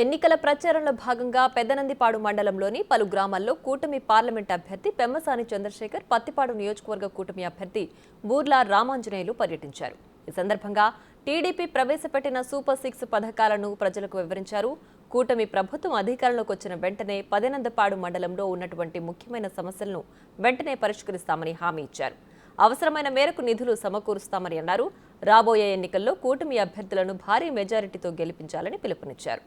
ఎన్నికల ప్రచారంలో భాగంగా పెదనందిపాడు మండలంలోని పలు గ్రామాల్లో కూటమి పార్లమెంట్ అభ్యర్థి పెమ్మసాని చంద్రశేఖర్, పత్తిపాడు నియోజకవర్గ కూటమి అభ్యర్థి బూర్లా రామాంజనేయులు పర్యటించారు. ఈ సందర్భంగా టీడీపీ ప్రవేశపెట్టిన సూపర్ 6 పథకాలను ప్రజలకు వివరించారు. కూటమి ప్రభుత్వం అధికారంలోకి వచ్చిన వెంటనే పెదనందిపాడు మండలంలో ఉన్నటువంటి ముఖ్యమైన సమస్యలను వెంటనే పరిష్కరిస్తామని హామీ ఇచ్చారు. అవసరమైన మేరకు నిధులు సమకూరుస్తామని అన్నారు. రాబోయే ఎన్నికల్లో కూటమి అభ్యర్థులను భారీ మెజారిటీతో గెలిపించాలని పిలుపునిచ్చారు.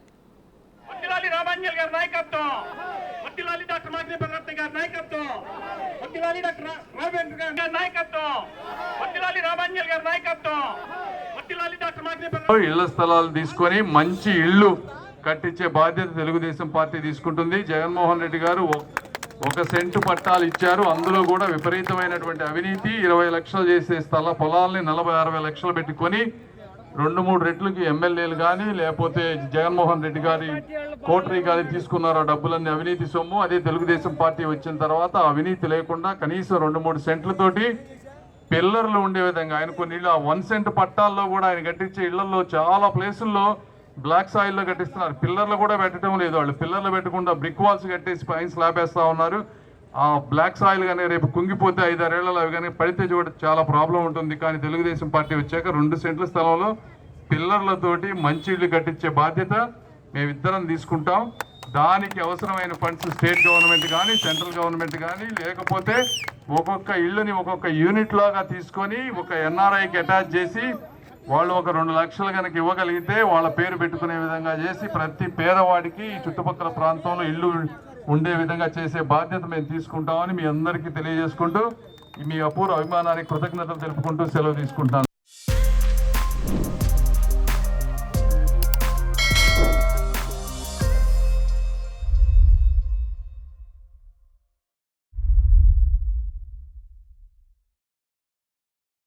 ఇళ్ల స్థలాలు తీసుకొని మంచి ఇళ్లు కట్టించే బాధ్యత తెలుగుదేశం పార్టీ తీసుకుంటుంది. జగన్మోహన్ రెడ్డి గారు 1 సెంటు పట్టాలు ఇచ్చారు. అందులో కూడా విపరీతమైనటువంటి అవినీతి. 20 లక్షలు చేసే పొలాల్ని 40-60 లక్షలు పెట్టుకొని 2-3 రెట్లకి ఎమ్మెల్యేలు కానీ లేకపోతే జగన్మోహన్ రెడ్డి గారి కోటరీ కానీ తీసుకున్నారు ఆ డబ్బులన్నీ అవినీతి సొమ్ము. అదే తెలుగుదేశం పార్టీ వచ్చిన తర్వాత అవినీతి లేకుండా కనీసం 2-3 సెంట్లతోటి పిల్లర్లు ఉండే విధంగా ఆయన కొన్ని ఇళ్ళు 1 సెంట్ పట్టాల్లో కూడా ఆయన కట్టించే ఇళ్లలో చాలా ప్లేసుల్లో బ్లాక్ సాయిల్లో కట్టిస్తున్నారు. పిల్లర్లు కూడా పెట్టడం లేదు. వాళ్ళు పిల్లర్లు పెట్టకుండా బ్రిక్ వాల్స్ కట్టేసి పైన స్లాబ్ వేస్తూ ఉన్నారు. ఆ బ్లాక్ సాయిల్ కానీ రేపు కుంగిపోతే 5-6 ఏళ్లలో అవి కానీ పడితే చూడ చాలా ప్రాబ్లం ఉంటుంది. కానీ తెలుగుదేశం పార్టీ వచ్చాక 2 సెంట్ల స్థలంలో పిల్లర్లతోటి మంచి ఇళ్ళు కట్టించే బాధ్యత మేమిద్దరం తీసుకుంటాం. దానికి అవసరమైన ఫండ్స్ స్టేట్ గవర్నమెంట్ కానీ సెంట్రల్ గవర్నమెంట్ కానీ లేకపోతే ఒక్కొక్క ఇళ్ళని ఒక్కొక్క యూనిట్ లాగా తీసుకొని ఒక ఎన్ఆర్ఐకి అటాచ్ చేసి వాళ్ళు ఒక 2 లక్షలు కనుక ఇవ్వగలిగితే వాళ్ళ పేరు పెట్టుకునే విధంగా చేసి ప్రతి పేదవాడికి ఈ చుట్టుపక్కల ప్రాంతంలో ఇల్లు ఉండే విధంగా చేసే బాధ్యత మేము తీసుకుంటామని మీ అందరికీ తెలియజేసుకుంటూ మీ అపూర్వ అభిమానానికి కృతజ్ఞతలు తెలుపుకుంటూ సెలవు తీసుకుంటాను.